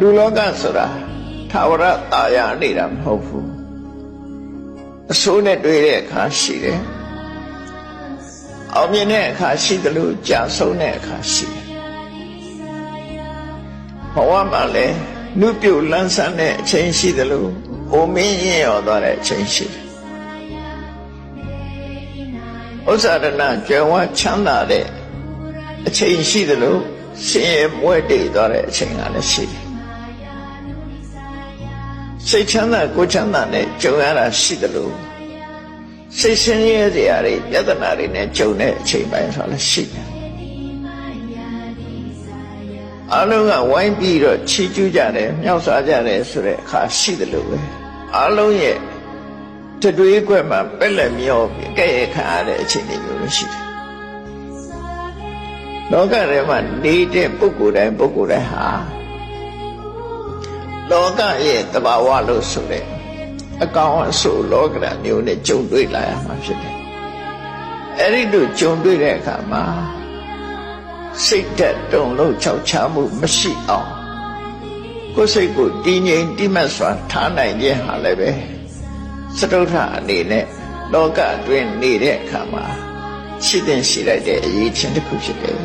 လူလောကဆိုတာထာဝရတာယာနေတာမဟုတ်ဘူးအဆိုးနဲ့တွေ့တဲ့အခါရှိတယ်အောင်မြင်တဲ့အခါရှိတယ်လို့ကြာဆုံးတဲ့အခါရှိတယ်ဘဝမှာလည်းနုပြုတ်လန်းဆန်းတဲ့အချိန်ရှိတယ်လို့အိုမင်းရင်ရောသွားတဲ့အချိန်ရှိတယ်ဥစ္စာရဏကြွယ်ဝချမ်းသာတဲ့အချိန်ရှိတယ်လို့ဆင်းရဲမွဲတေသွားတဲ့အချိန်ကလည်းရှိတယ်စိတ်ချမ်းသာကိုယ်ချမ်းသာနဲ့ကြုံရတာရှိတယ်လို့စိတ်ဆင်းရဲစရာတွေပြဿနာတွေနဲ့ကြုံတဲ့အချိန်ပိုင်းဆိုလည်းရှိတယ်အလုံးကဝိုင်းပြီးတော့ချီးကျူးကြတယ်မြောက်စားကြတယ်ဆိုတဲ့အခါရှိတယ်လို့ပဲအလုံးရဲ့တတွေးကွက်မှာပက်လက်မျောပြီးကြဲ့ရခံရတဲ့အချိန်တွေမျိုးရှိတယ်လောကထဲမှာနေတဲ့ပုဂ္ဂိုလ်တိုင်းဟာလောကရဲ့တဘာဝလို့ဆိုတဲ့အကောင်အဆိုးလောကဓာတ်မျိုးနဲ့ကြုံတွေ့လာရမှာဖြစ်တယ်အဲ့ဒီလိုကြုံတွေ့တဲ့အခါမှာစိတ်ဓာတ်တုန်လှုပ်ခြောက်ခြားမှုမရှိအောင်ကိုယ်စိတ်ကိုတည်ငြိမ်တိမတ်စွာထားနိုင်ခြင်းဟာလည်းပဲစတုထအနေနဲ့လောကအတွင်းနေတဲ့အခါမှာရှိတဲ့ရှိလိုက်တဲ့အရေးချင်းတစ်ခုဖြစ်တယ်